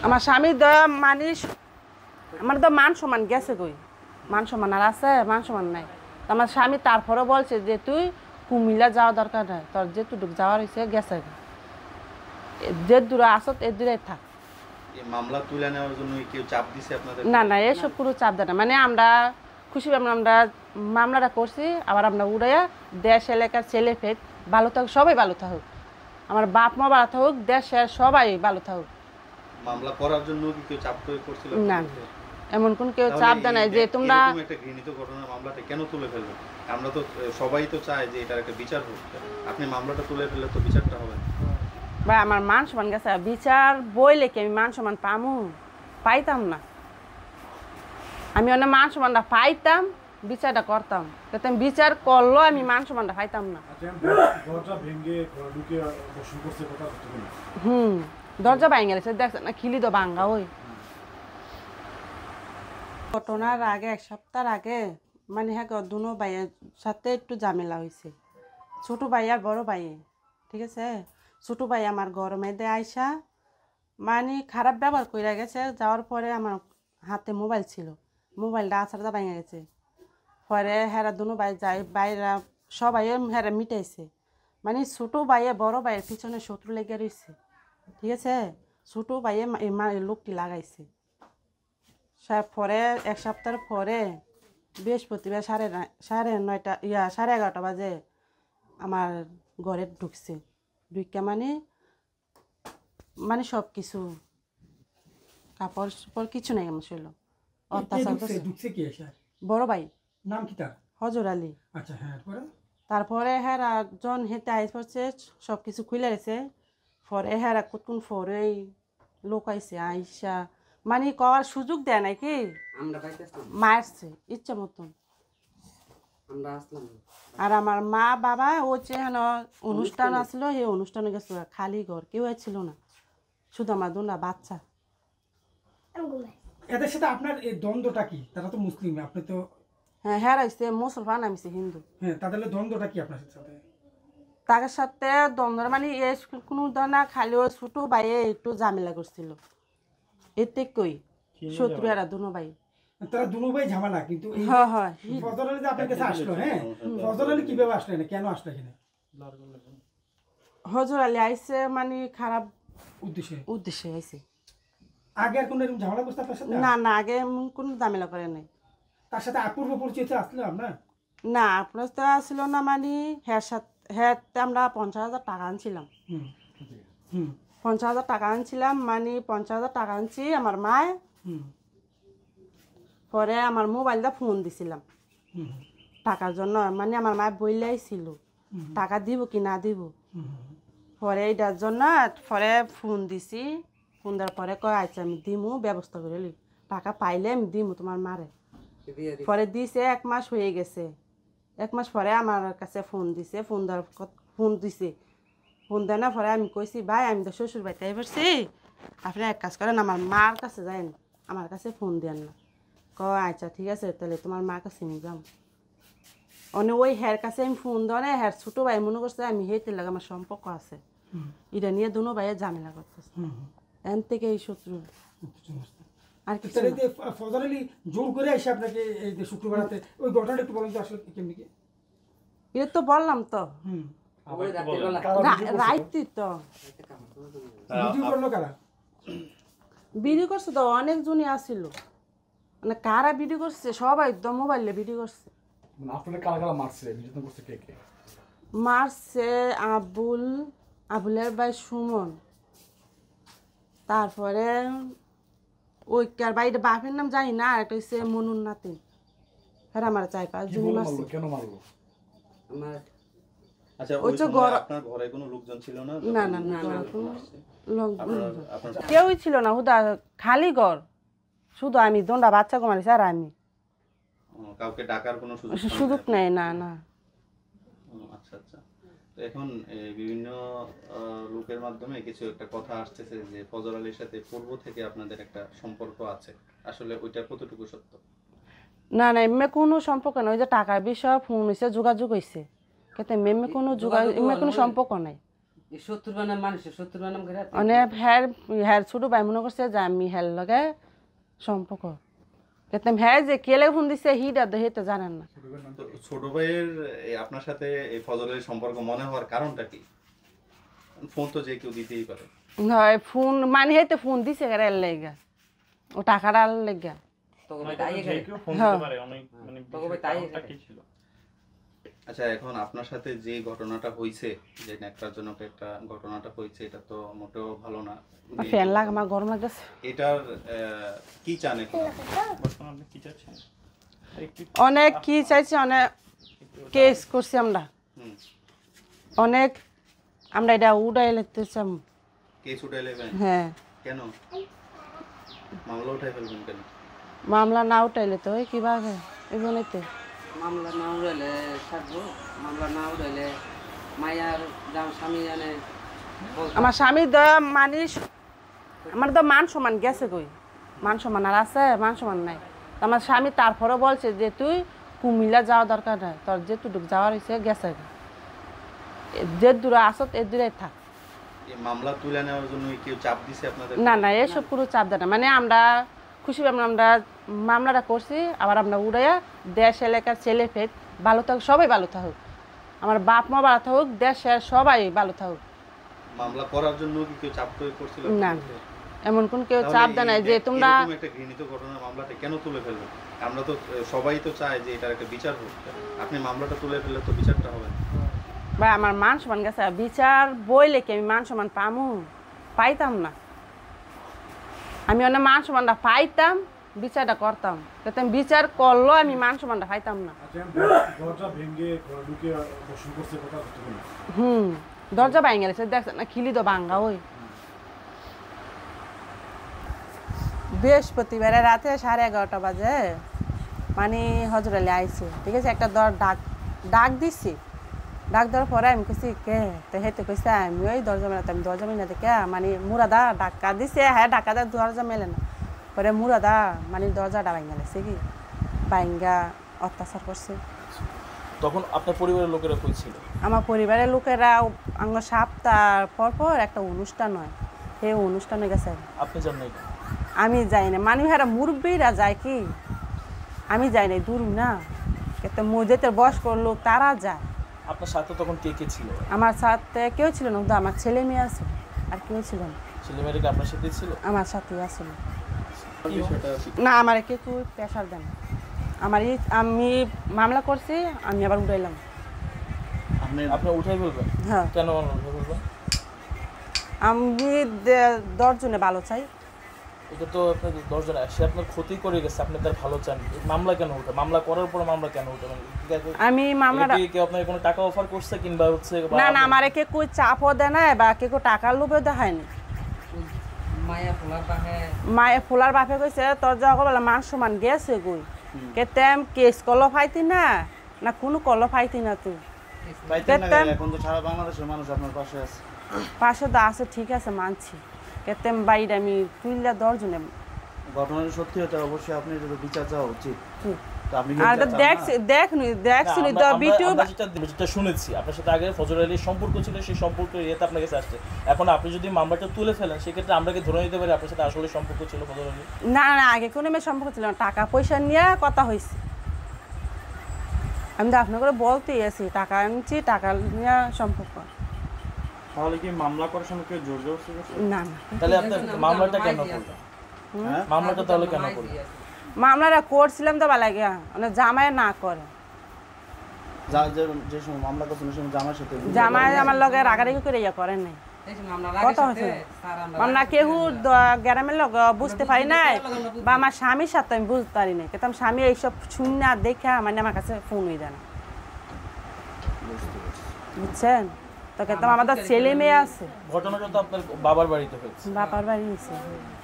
আমার স্বামী মানে আমার তো মান সম্মান গেছে কই, মান সম্মান আর আছে? মান সম্মান নাই। আমার স্বামী তারপরে বলছে যে তুই কুমিল্লা যাওয়া দরকার নাই, তোর যেটুকু যাওয়ার হয়েছে গেছে, যে দূরে আসত এর দূরে থাক। মামলা তুলে নেওয়ার জন্য কেউ চাপ দিছে আপনাদের? না না, এসব পুরো চাপ দেয় না। মানে আমরা খুশি আমরা মামলাটা করছি, আবার আমরা উড়াইয়া দেশ এলাকার ছেলে ফেট ভালো থাকুক, সবাই ভালো থাকুক, আমার বাপ মা ভালো থাকুক, দেশের সবাই ভালো থাকুক। মামলা করার জন্য কি কেউ চাপ প্রয়োগ করছিল? না, এমন কোন কেউ চাপ দেয় নাই যে তোমরা একটা ঘৃণিত ঘটনার মামলাটা কেন তুলে ফেলবেন? আমরা তো সবাই তো চাই যে এটার একটা বিচার হোক। আপনি মামলাটা তুলে ফেললে তো বিচারটা হবে না। ভাই আমার মান সম্মান গেছে, বিচার বইলে কি আমি মান সম্মান পামু? পাইতাম না। আমি অনেক মান সম্মানটা পাইতাম, বিচারটা করতাম, কিন্তু আমি বিচার করলো আমি মান সম্মানটা পাইতাম না। দরজা ভাঙে গেছে, দেখছে না খিলি তো ভাঙ্গা। ওই ঘটনার আগে 1 সপ্তাহ আগে মানে হ্যাঁ দুনো ভাইয়ের সাথে একটু ঝামেলা হয়েছে, ছোট ভাই আর বড় ভাই, ঠিক আছে? ছোট ভাই আমার গরমে দেয় আইসা মানে খারাপ ব্যবহার করে গেছে। যাওয়ার পরে আমার হাতে মোবাইল ছিল, মোবাইলটা আছাড়া ভেঙে গেছে। পরে হেরা দুনো ভাই যাই বাইরা সবাই হেরা মিটাইছে, মানে ছোটো ভাইয়ে বড় ভাইয়ের পিছনে শত্রু লেগে রয়েছে, ঠিক আছে? ছোটো ভাইয়ে লোকটি লাগাইছে। পরে 1 সপ্তাহ পরে বৃহস্পতিবার 11:30 বাজে আমার ঘরে ঢুকছে। ঢুকা মানে মানে সব কিছু কাপড় চোপড় কিছু নাই আমার ছিল, অত্যাচার করছে। বড় ভাই নাম কি তার? হজর আলী। আচ্ছা, হ্যাঁ। তারপরে হ্যাঁ একজন হেঁটে আইস পড়ছে, সব কিছু খুলে গেছে। পরে হ্যাঁ কতক্ষণ পরেই লোক আইসে, আইসা মানে কওয়ার সুযোগ দেয় নাই কি মারছে ইচ্ছা মতন। আর আমার মা বাবা হচ্ছে হেন অনুষ্ঠান আসলো, এই অনুষ্ঠানে গেছিল, খালি ঘর, কেউ ছিল না, শুধু আমার দুটা বাচ্চা। এদের সাথে আপনার এই দ্বন্দ্বটা কি? তারা তো মুসলিম, আপনি তো? হ্যাঁ, হ্যাঁ হচ্ছে মুসলমান, আমি হিন্দু। হ্যাঁ, তাদের দ্বন্দ্বটা কি আপনার সাথে? তার সাথে দ্বন্দ্ব মানে কোনো ধরনা খালি ওই ছোটো ভাইয়ে একটু ঝামেলা করছিল, এতে কই শত্রু এরা দুনো ভাই। তারা দুনো ভাই ঝামেলা, কিন্তু হ্যাঁ হ্যাঁ ফজল আলী যে আপনার কাছে আসলো, হ্যাঁ, ফজল আলী কিভাবে আসলো, কেন আসলো এখানে? হজর আলী আইসে মানে খারাপ উদ্দেশ্যে আইসে। আগে আর কোনো এরকম ঝামেলা করতে আপনার সাথে? না না, আগে কোনো ঝামেলা করে নাই। তার সাথে অপূর্ব পরিচিত আসলো আপনার? না, আপনার তো আসছিল না, মানে হ্যাঁ সাথে হ্যাঁ আমরা 50,000 টাকা আনছিলাম। 50,000 টাকা আনছিলাম, মানে 50,000 টাকা আনছি আমার মায়। পরে আমার মোবাইলটা ফোন দিছিলাম টাকার জন্য, মানে আমার মায় বইলাই ছিল টাকা দিব কি না দিব। পরে এইটার জন্য পরে ফোন দিছি, ফোন দেওয়ার পরে কয় আচ্ছা আমি দিমু, ব্যবস্থা করে লি, টাকা পাইলে আমি দিমু তোমার মারে। পরে দিছে, 1 মাস হয়ে গেছে। 1 মাস পরে আমার কাছে ফোন দিছে, ফোন দিছে, ফোন দেয় না। পরে আমি কইছি ভাই আমি তো শ্বশুর বাড়িতে পারছি, আপনি এক কাজ করেন আমার মার কাছে যান, আমার কাছে ফোন দেন না। কয় আচ্ছা ঠিক আছে, তাহলে তোমার মার কাছে নিয়ে যাম। ওই হ্যার কাছে আমি ফোন দেওয়া না, হ্যার ছোটো ভাই মনে করছে আমি হেঁটে লাগে আমার সম্পর্ক আছে, এটা নিয়ে দুনো ভাইয়ের ঝামেলা করতেছে, এন থেকে এই শত্রু। আর কি ফজল আলী জোর করে এসে আপনাকে এই যে শুক্রবারতে ওই ঘটনাটা একটু বলেন তো আসলে কেমনি কি? এটা তো বললাম তো, রাইতি তো ভিডিও করলো কারা? ভিডিও করছে তো অনেকজনই আসছিল, মানে কারা ভিডিও করছে সবাই তো মোবাইলে ভিডিও করছে। মারছে আবুলের ভাই সুমন, তারপরে ওই কার বাইরে বাপের নাম জানি না, একটা হচ্ছে মনুর নাতিন, হ্যাঁ আমার 4-5 জনই মারছে। কেন মারলো? আচ্ছা, ওই সময় আপনার ঘরে কোনো লোকজন ছিল না? না না না, কেউই ছিল না, হুদা খালি ঘর, শুধু আমি দোনটা বাচ্চা কমাইছি আর আমি, কাউকে ডাকার কোনো সুযোগ নেই। না না। আচ্ছা আচ্ছা। তো এখন বিভিন্ন লোকের মাধ্যমে কিছু একটা কথা আসতেছে যে ফজল আলীর সাথে পূর্ব থেকে আপনাদের একটা সম্পর্ক আছে, আসলে ওইটা কতটুকু সত্য? না না, এমনি কোনো সম্পর্ক নাই, ওই যে টাকার বিষয়ে ফোন হয়েছে, যোগাযোগ হয়েছে, কিন্তু এমনি কোনো সম্পর্ক নাই। এই 70 বানাম মানুষের 70 বানাম করে অনেক হ্যার ছোট ভাই মনে করছে যে আমি হ্যার লগে সম্পর্ক কেতাম হ্যাঁ যে কেলে ফোন দিছে হিটা তো হেতে জানেন না তো ছোট ভাইয়ের আপনার সাথে এই ফজলের সম্পর্ক মনে হওয়ার কারণটা কি? ফোন তো যে কেউ দিতেই পারে। হয় ফোন মানে হেতে ফোন দিছে করে লেগা ও টাকাটা লেগা তোকে ভাই তাই করে হ্যাঁ তোকে ভাই তাই করে আচ্ছা, এখন আপনার সাথে যে ঘটনাটা হয়েছে, যে ন্যাক্কারজনক একটা ঘটনাটা হয়েছে, এটা তো মোটেও ভালো না। ফ্যান লাগ আমার গরম লাগতেছে এটার কি চান এখন? অনেক কি চাইছি অনেক কেস করছি আমরা হুম, অনেক আমরা এটা উড়াই লেতেছাম কেস উঠাই নেবেন? হ্যাঁ কেন মামলা উঠাই ফেলবেন কেন? মামলা না উঠাইলে তো ওই কিভাবে এগুলোতে মামলা না উড়াইলে থাকবো মামলা না উড়াইলে মায়ার যার স্বামী জানে আমার স্বামী দয়া মানিস আমার তো মান সমান গেছে কই মান সমান আর আছে মান সমান নাই তো আমার স্বামী তারপরে বলছে যে তুই কুমিল্লা যাওয়া দরকার নাই তোর যেটুকু যাওয়ার হয়েছে গেছে যে দূরে আসত এ দূরে থাক এই মামলা তুলে নেওয়ার জন্য কেউ চাপ দিছে আপনাদের? না না এসব পুরো চাপ দেয় না মানে আমরা খুশি আমরা মামলাটা করছি আবার আমরা উড়াইয়া দেশ এলাকার ছেলে ফেট ভালো থাকুক সবাই ভালো থাকুক আমার বাপ মা ভালো থাকুক দেশের সবাই ভালো থাকুক মামলা করার জন্য কি কেউ চাপ তৈরি করছিল? না এমন কোন কেউ চাপ দেয় না যে তোমরা এরকম একটা ঘৃণিত ঘটনার মামলাটা কেন তুলে ফেলবেন? আমরা তো সবাই তো চায় যে এটার একটা বিচার হোক। আপনি মামলাটা তুলে ফেললে তো বিচারটা হবে। ভাই আমার মান সমান গেছে বিচার বইলে কি আমি মান সমান পামু পাইতাম না আমি অনেক মান সমানটা পাইতাম বিচারটা করতাম কিন্তু আমি বিচার করলো আমি মান সমানটা পাইতাম না দরজা ভাঙে গেছে দেখছে না খিলি তো ভাঙ্গা ওই বৃহস্পতিবারে রাতে 11:30 বাজে মানে হজর আলী আইছে ঠিক আছে একটা ডাক দিছি ডাক দেওয়ার পরে আমি কইছি কে তো হেতে কইছে আমি ওই দরজা মেলাতে আমি দরজা মেলে কে মানে মুরাদা ডাক্কা দিছে হ্যাঁ ডাক্কা দেয় দরজা মেলে না পরে মুরাদা মানে দরজাটা ভাঙ্গা গেছে কি ভাঙ্গা অত্যাচার করছে। তখন আপনার পরিবারের লোকেরা কই ছিল? আমার পরিবারের লোকেরা আঙ্গ সপ্তাহ পর একটা অনুষ্ঠান হয় সেই অনুষ্ঠানে গেছে। আপনি জান নাই? আমি যাই না মানে হেরা মুরব্বীরা যায় কি আমি যাই নাই দূর না কিন্তু মসজিদের বয়স্ক লোক তারা যায়। আপনার সাথে তখন কে কে ছিল? আমার সাথে কেউ ছিল না কিন্তু আমার ছেলে মেয়ে আছে আর কেউ ছিল না। ছেলে মেয়েরা কি আপনার সাথে ছিল? আমার সাথেই আসছিল বিষয়টা না আমার কেউ প্রেশার দেন আমি মামলা করছি আমি আবার উঠাইলাম। আপনি উঠাই বলবেন? হ্যাঁ কেন উঠাই বলবেন? আমি 10 জনে ভালো চাই। এটা তো আপনার 10 জন সে আপনার ক্ষতি করে গেছে আপনি তার ভালো চান মামলা কেন উঠে মামলা করার পর মামলা কেন উঠে আমি মামলাটা কি আপনাকে কোনো টাকা অফার করছে কিংবা হচ্ছে না না আমারে কে কই চাপও দেয় না বা কে কো টাকার লোভে দেখায়নি মায়ে ফুলার বাপে কইছে তোর যা বলে মান সমান গেছে কই কে তেম কেস কল ফাইতি না না কোনো কল ফাইতি না তুই এখন তো সারা বাংলাদেশের মানুষ আপনার পাশে আছে। পাশে তো আছে ঠিক আছে মানছি কেতেম বাইরে আমি তুইলা 10 জনে ঘটনাটা সত্যি হতে অবশ্যই আপনি যদি বিচার চাওয়া উচিত। তো আপনি আর দেখছি তো ভিডিও যেটা শুনেছি আপনার সাথে আগে ফজর আলীর সম্পর্ক ছিল সেই সম্পর্ক ইয়েতে আপনার কাছে আসছে এখন আপনি যদি মামলাটা তুলে ফেলেন সেক্ষেত্রে আমরা কি ধরে নিতে পারি আপনার সাথে আসলে সম্পর্ক ছিল ফজর আলী? না না আগে কোনো মেয়ে সম্পর্ক ছিল না টাকা পয়সা নিয়ে কথা হয়েছে আমি তো আপনাকে বলতেই আছি টাকা আনছি টাকা নিয়ে সম্পর্ক। তাহলে কি মামলা করার সময় কেউ জোর জবরদস্তি করছে? না না তাহলে আপনি মামলাটা কেন করলেন? মামলাটা তাহলে কেন করলেন? মামলাটা করছিলাম তো ভালো লাগে মানে জামাই না করে যে সময় মামলা করছেন সেই সময় জামাইয়ের সাথে জামাই আমার লগে রাগারাগি করে ইয়া করেন নাই কত হয়েছে মামলা কেউ গ্রামের লোক বুঝতে পারি নাই বা আমার স্বামীর সাথে আমি বুঝতে পারি নাই কিন্তু স্বামী এইসব শুনে দেখে মানে আমার কাছে ফোন হয়ে দেয় না বুঝছেন তো কিন্তু আমাদের ছেলে মেয়ে আছে ঘটনাটা তো আপনার বাবার বাড়িতে হয়েছে? বাবার বাড়ি হয়েছে।